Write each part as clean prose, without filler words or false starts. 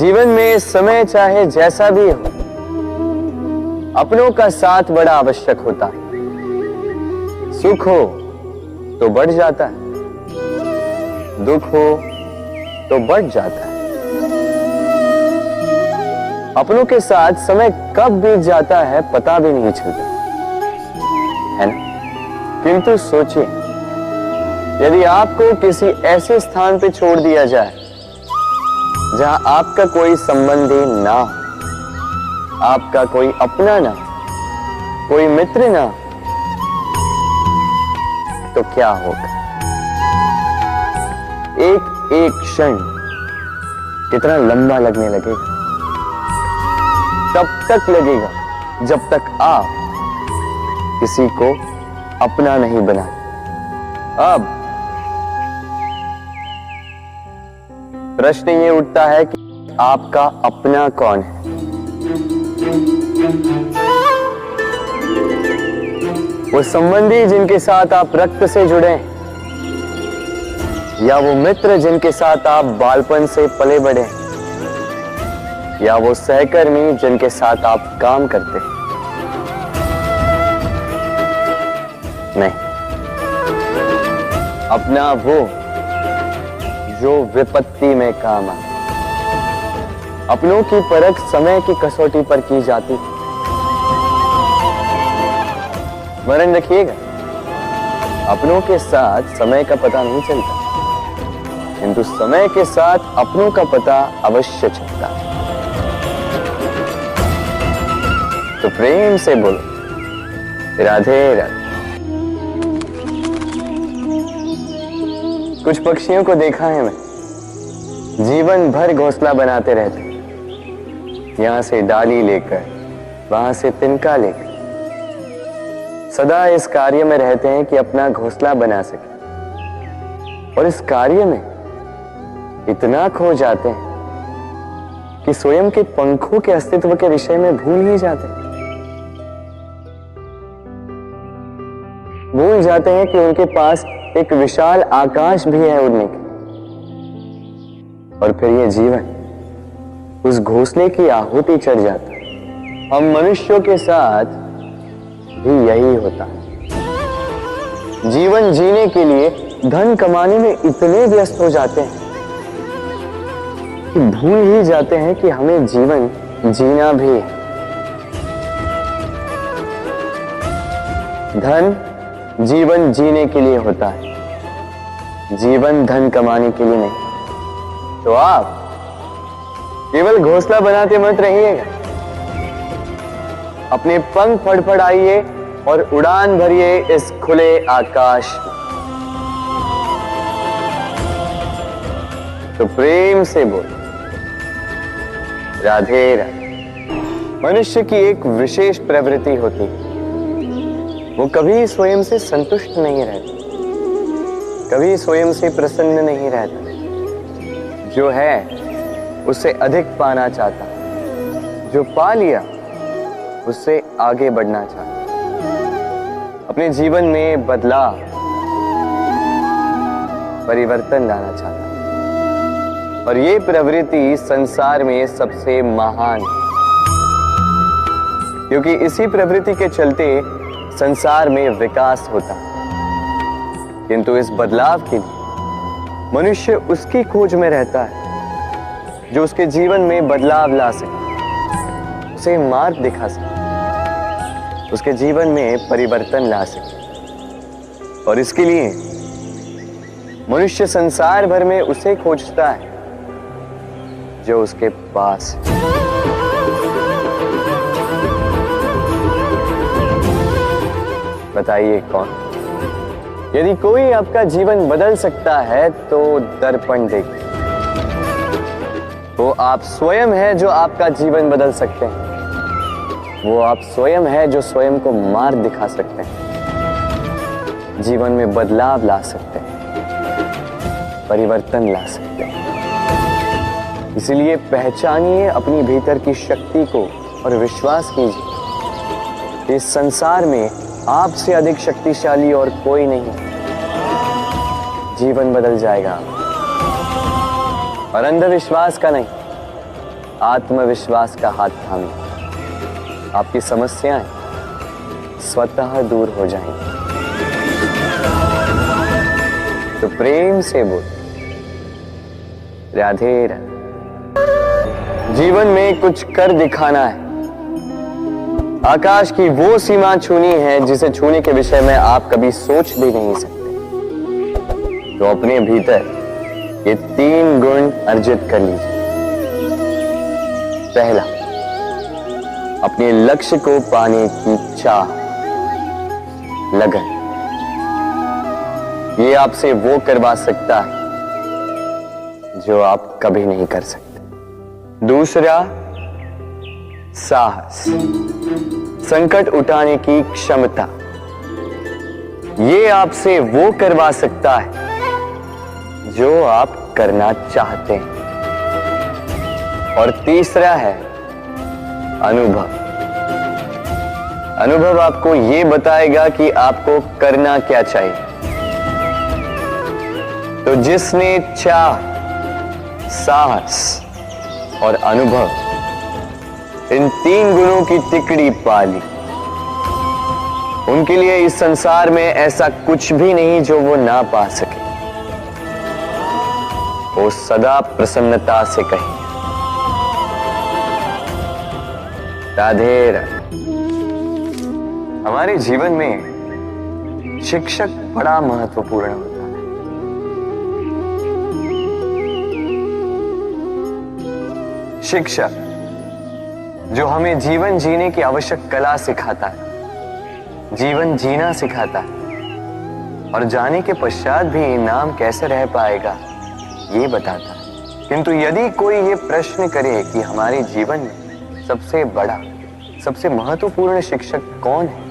जीवन में समय चाहे जैसा भी हो, अपनों का साथ बड़ा आवश्यक होता है। सुख हो तो बढ़ जाता है, दुख हो तो बढ़ जाता है। अपनों के साथ समय कब बीत जाता है पता भी नहीं चलता, है ना? किंतु सोचिए, यदि आपको किसी ऐसे स्थान पे छोड़ दिया जाए जहां आपका कोई संबंधी ना हो, आपका कोई अपना ना, कोई मित्र ना, तो क्या होगा? एक एक क्षण कितना लंबा लगने लगेगा। तब तक लगेगा जब तक आप किसी को अपना नहीं बना। अब प्रश्न ये उठता है कि आपका अपना कौन है? वो संबंधी जिनके साथ आप रक्त से जुड़े हैं, या वो मित्र जिनके साथ आप बालपन से पले बढ़े हैं, या वो सहकर्मी जिनके साथ आप काम करते हैं? नहीं, अपना वो जो विपत्ति में काम आए। अपनों की परख समय की कसौटी पर की जाती। स्मरण रखिएगा, अपनों के साथ समय का पता नहीं चलता, किंतु समय के साथ अपनों का पता अवश्य चलता है। तो प्रेम से बोलो, राधे राधे। कुछ पक्षियों को देखा है मैं, जीवन भर घोंसला बनाते रहते, यहां से डाली लेकर, वहां से तिनका लेकर, सदा इस कार्य में रहते हैं कि अपना घोंसला बना सके। और इस कार्य में इतना खो जाते हैं कि स्वयं के पंखों के अस्तित्व के विषय में भूल ही जाते हैं। भूल जाते हैं कि उनके पास एक विशाल आकाश भी है उड़ने की। और फिर ये जीवन उस घोंसले की आहुति चढ़ जाता है। हम मनुष्यों के साथ भी यही होता है। जीवन जीने के लिए धन कमाने में इतने व्यस्त हो जाते हैं कि भूल ही जाते हैं कि हमें जीवन जीना भी है। धन जीवन जीने के लिए होता है, जीवन धन कमाने के लिए नहीं। तो आप केवल घोंसला बनाते मत रहिएगा, अपने पंख फड़फड़ाइए और उड़ान भरिए इस खुले आकाश में। तो प्रेम से बोलो, राधे राधे। मनुष्य की एक विशेष प्रवृत्ति होती है, वो कभी स्वयं से संतुष्ट नहीं रहता, कभी स्वयं से प्रसन्न नहीं रहता। जो है उससे अधिक पाना चाहता, जो पा लिया उससे आगे बढ़ना चाहता, अपने जीवन में बदलाव, परिवर्तन लाना चाहता। और ये प्रवृत्ति संसार में सबसे महान है, क्योंकि इसी प्रवृत्ति के चलते संसार में विकास होता है। किंतु इस बदलाव के लिए मनुष्य उसकी खोज में रहता है जो उसके जीवन में बदलाव ला सके, उसे मार्ग दिखा सके, उसके जीवन में परिवर्तन ला सके। और इसके लिए मनुष्य संसार भर में उसे खोजता है जो उसके पास है। बताइए कौन? यदि कोई आपका जीवन बदल सकता है तो दर्पण देखिए। वो आप स्वयं है जो आपका जीवन बदल सकते हैं। वो आप स्वयं है जो स्वयं को मार्ग दिखा सकते हैं, जीवन में बदलाव ला सकते हैं, परिवर्तन ला सकते हैं। इसलिए पहचानिए अपनी भीतर की शक्ति को और विश्वास कीजिए, इस संसार में आपसे अधिक शक्तिशाली और कोई नहीं। जीवन बदल जाएगा। और अंधविश्वास का नहीं, आत्मविश्वास का हाथ थामिए, आपकी समस्याएं स्वतः दूर हो जाएंगी। तो प्रेम से बोल, राधे राधे। जीवन में कुछ कर दिखाना है, आकाश की वो सीमा छूनी है जिसे छूने के विषय में आप कभी सोच भी नहीं सकते। तो अपने भीतर ये 3 गुण अर्जित कर लीजिए। पहला, अपने लक्ष्य को पाने की चाह, लगन। ये आपसे वो करवा सकता है जो आप कभी नहीं कर सकते। दूसरा, साहस, संकट उठाने की क्षमता। ये आपसे वो करवा सकता है जो आप करना चाहते हैं। और तीसरा है अनुभव। अनुभव आपको ये बताएगा कि आपको करना क्या चाहिए। तो जिसने चाह, साहस और अनुभव, इन 3 गुणों की तिकड़ी पा ली, उनके लिए इस संसार में ऐसा कुछ भी नहीं जो वो ना पा सके। वो सदा प्रसन्नता से कहे, राधे राधे। हमारे जीवन में शिक्षक बड़ा महत्वपूर्ण होता है। शिक्षक जो हमें जीवन जीने की आवश्यक कला सिखाता है, जीवन जीना सिखाता है, और जाने के पश्चात भी इनाम कैसे रह पाएगा ये बताता है। किंतु यदि कोई ये प्रश्न करे कि हमारे जीवन में सबसे बड़ा, सबसे महत्वपूर्ण शिक्षक कौन है,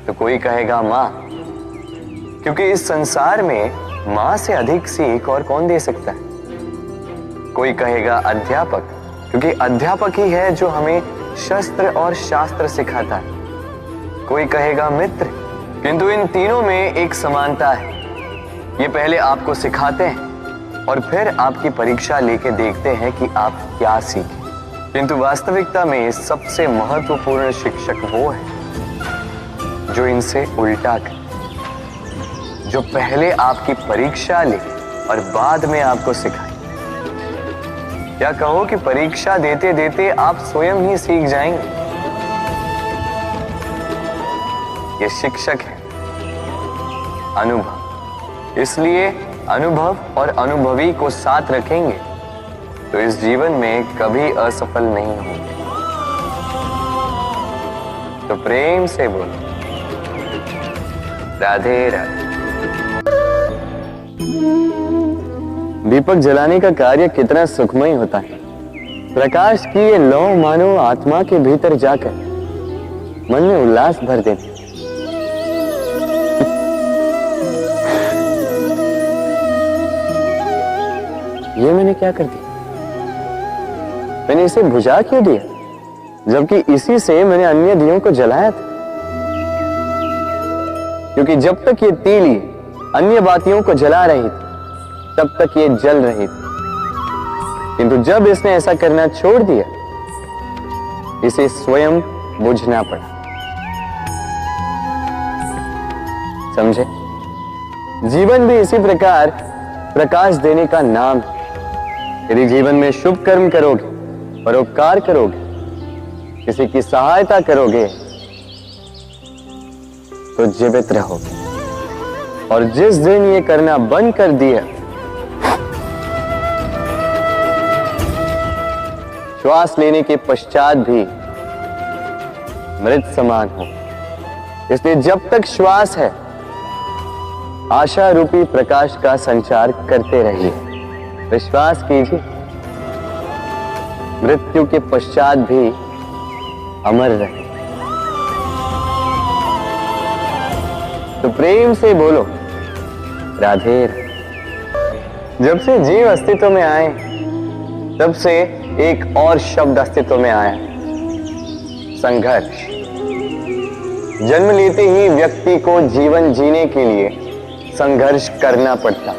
तो कोई कहेगा माँ, क्योंकि इस संसार में माँ से अधिक सीख और कौन दे सकता है। कोई कहेगा अध्यापक, क्योंकि अध्यापक ही है जो हमें शस्त्र और शास्त्र सिखाता है। कोई कहेगा मित्र, किंतु इन तीनों में एक समानता है। ये पहले आपको सिखाते हैं और फिर आपकी परीक्षा लेके देखते हैं कि आप क्या सीखे। किंतु वास्तविकता में सबसे महत्वपूर्ण शिक्षक वो है जो इनसे उल्टा करे, जो पहले आपकी परीक्षा ले और बाद में आपको सिखाए। क्या कहो कि परीक्षा देते देते आप स्वयं ही सीख जाएंगे। ये शिक्षक है अनुभव। इसलिए अनुभव और अनुभवी को साथ रखेंगे तो इस जीवन में कभी असफल नहीं होंगे। तो प्रेम से बोलो, राधे राधे। दीपक जलाने का कार्य कितना सुखमय होता है। प्रकाश की ये लौ मानो आत्मा के भीतर जाकर मन में उल्लास भर देती। ये मैंने क्या कर दिया? मैंने इसे बुझा क्यों दिया, जबकि इसी से मैंने अन्य दियों को जलाया था। क्योंकि जब तक ये तीली अन्य बातियों को जला रही थी तब तक ये जल रही थी, किंतु जब इसने ऐसा करना छोड़ दिया इसे स्वयं बुझना पड़ा। समझे? जीवन भी इसी प्रकार प्रकाश देने का नाम है। यदि जीवन में शुभ कर्म करोगे, परोपकार करोगे, किसी की सहायता करोगे तो जीवित रहोगे। और जिस दिन ये करना बंद कर दिया, श्वास लेने के पश्चात भी मृत समान हो। इसलिए जब तक श्वास है आशा रूपी प्रकाश का संचार करते रहिए। विश्वास कीजिए, मृत्यु के पश्चात भी अमर रहे। तो प्रेम से बोलो, राधे राधे। जब से जीव अस्तित्व में आए तब से एक और शब्द अस्तित्व में आया, संघर्ष। जन्म लेते ही व्यक्ति को जीवन जीने के लिए संघर्ष करना पड़ता।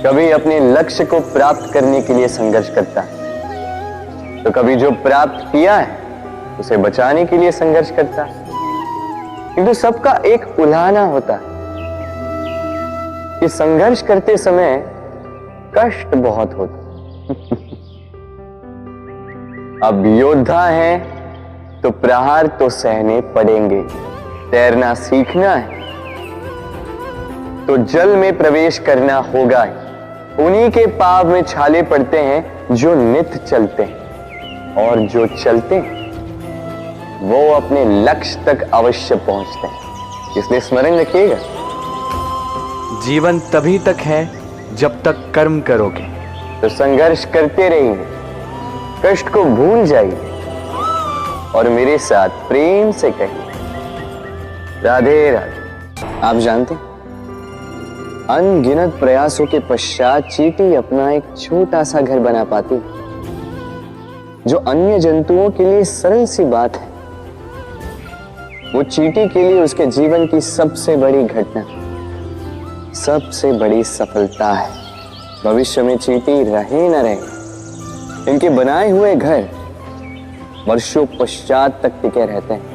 कभी अपने लक्ष्य को प्राप्त करने के लिए संघर्ष करता है, तो कभी जो प्राप्त किया है उसे बचाने के लिए संघर्ष करता है। किंतु सबका एक उल्हाना होता है कि संघर्ष करते समय कष्ट बहुत होता है। अब योद्धा है तो प्रहार तो सहने पड़ेंगे। तैरना सीखना है तो जल में प्रवेश करना होगा। उन्हीं के पाव में छाले पड़ते हैं जो नित चलते हैं, और जो चलते हैं वो अपने लक्ष्य तक अवश्य पहुंचते हैं। इसलिए स्मरण रखिएगा, जीवन तभी तक है जब तक कर्म करोगे। तो संघर्ष करते रहिए, कष्ट को भूल जाइए और मेरे साथ प्रेम से कहिए राधे राधे। आप जानते हैं, अनगिनत प्रयासों के पश्चात चींटी अपना एक छोटा सा घर बना पाती है, जो अन्य जंतुओं के लिए सरल सी बात है। वो चींटी के लिए उसके जीवन की सबसे बड़ी घटना, सबसे बड़ी सफलता है। भविष्य में चींटी रहे न रहे, इनके बनाए हुए घर वर्षों पश्चात तक टिके रहते हैं।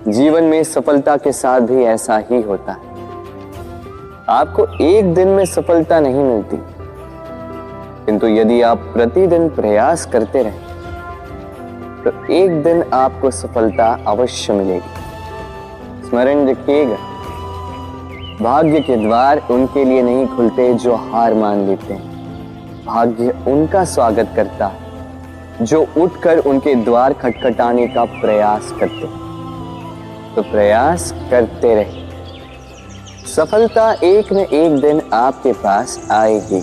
जीवन में सफलता के साथ भी ऐसा ही होता है। आपको एक दिन में सफलता नहीं मिलती, किंतु यदि आप प्रतिदिन प्रयास करते रहे तो एक दिन आपको सफलता अवश्य मिलेगी। स्मरण रखिएगा, भाग्य के द्वार उनके लिए नहीं खुलते जो हार मान लेते हैं। भाग्य उनका स्वागत करता है जो उठकर उनके द्वार खटखटाने का प्रयास करते हैं। तो प्रयास करते रहिए, सफलता एक न एक दिन आपके पास आएगी।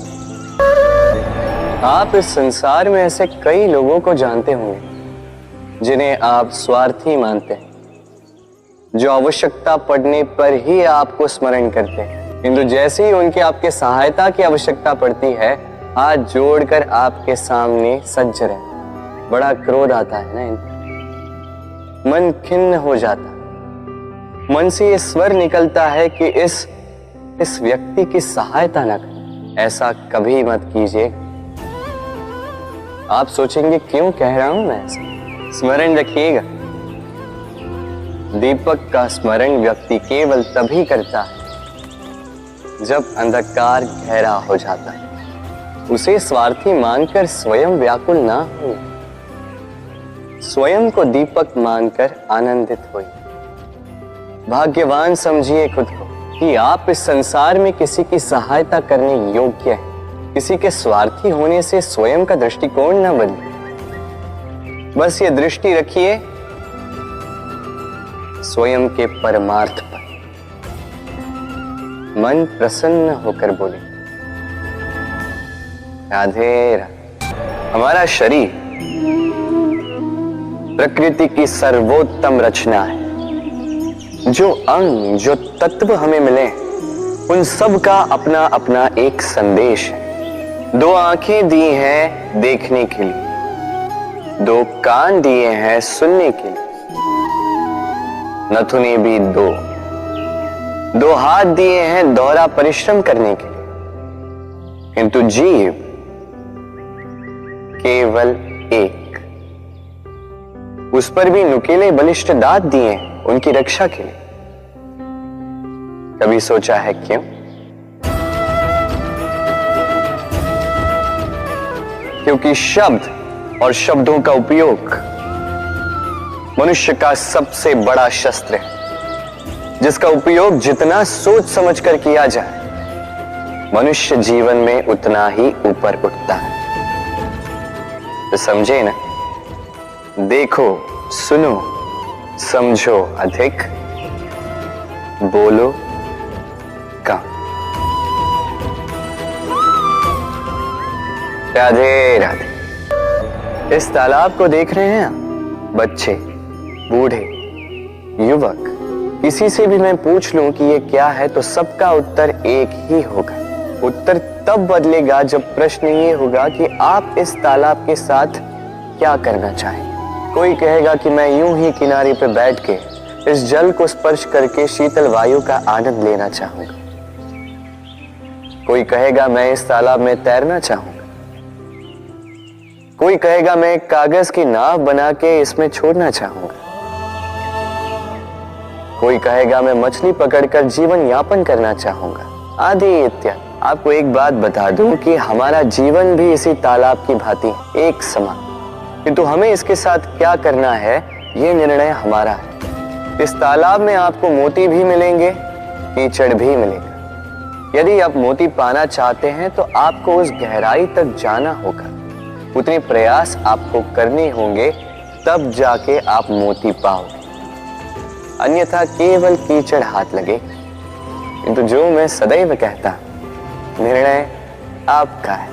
आप इस संसार में ऐसे कई लोगों को जानते होंगे जिन्हें आप स्वार्थी मानते हैं, जो आवश्यकता पड़ने पर ही आपको स्मरण करते हैं, किंतु जैसे ही उनकी आपके सहायता की आवश्यकता पड़ती है हाथ जोड़कर आपके सामने सज्ज रहते। बड़ा क्रोध आता है ना इनको, मन खिन्न हो जाता, मन से ये स्वर निकलता है कि इस व्यक्ति की सहायता न करें। ऐसा कभी मत कीजिए। आप सोचेंगे क्यों कह रहा हूं मैं ऐसा। स्मरण रखिएगा, दीपक का स्मरण व्यक्ति केवल तभी करता है जब अंधकार गहरा हो जाता है। उसे स्वार्थी मानकर स्वयं व्याकुल ना हो, स्वयं को दीपक मानकर आनंदित होइए। भाग्यवान समझिए खुद को कि आप इस संसार में किसी की सहायता करने योग्य हैं। किसी के स्वार्थी होने से स्वयं का दृष्टिकोण न बदले। बस ये दृष्टि रखिए स्वयं के परमार्थ पर। मन प्रसन्न होकर बोले राधे राधे। हमारा शरीर प्रकृति की सर्वोत्तम रचना है। जो अंग, जो तत्व हमें मिले उन सब का अपना अपना एक संदेश है। 2 आंखें दी हैं देखने के लिए, 2 कान दिए हैं सुनने के लिए, नथुने भी 2 हाथ दिए हैं दोहरा परिश्रम करने के लिए, किंतु जीव केवल एक। उस पर भी नुकीले बलिष्ठ दांत दिए हैं उनकी रक्षा के लिए। कभी सोचा है क्यों? क्योंकि शब्द और शब्दों का उपयोग मनुष्य का सबसे बड़ा शस्त्र है, जिसका उपयोग जितना सोच समझकर किया जाए मनुष्य जीवन में उतना ही ऊपर उठता है। तो समझे ना, देखो सुनो समझो अधिक, बोलो कम। राधे राधे। इस तालाब को देख रहे हैं आप? बच्चे, बूढ़े, युवक, किसी से भी मैं पूछ लूं कि ये क्या है तो सबका उत्तर एक ही होगा। उत्तर तब बदलेगा जब प्रश्न ये होगा कि आप इस तालाब के साथ क्या करना चाहेंगे। कोई कहेगा कि मैं यूं ही किनारे पे बैठ के इस जल को स्पर्श करके शीतल वायु का आनंद लेना चाहूंगा। कोई कहेगा मैं इस तालाब में तैरना चाहूंगा। कोई कहेगा मैं एक कागज की नाव बना के इसमें छोड़ना चाहूंगा। कोई कहेगा मैं मछली पकड़कर जीवन यापन करना चाहूंगा, आदि इत्यादि। आपको एक बात बता दूं कि हमारा जीवन भी इसी तालाब की भांति है, एक समान। किंतु हमें इसके साथ क्या करना है, ये निर्णय हमारा है। इस तालाब में आपको मोती भी मिलेंगे, कीचड़ भी मिलेगा। यदि आप मोती पाना चाहते हैं तो आपको उस गहराई तक जाना होगा, उतने प्रयास आपको करने होंगे, तब जाके आप मोती पाओगे। अन्यथा केवल कीचड़ हाथ लगे। किंतु जो मैं सदैव कहता, निर्णय आपका है।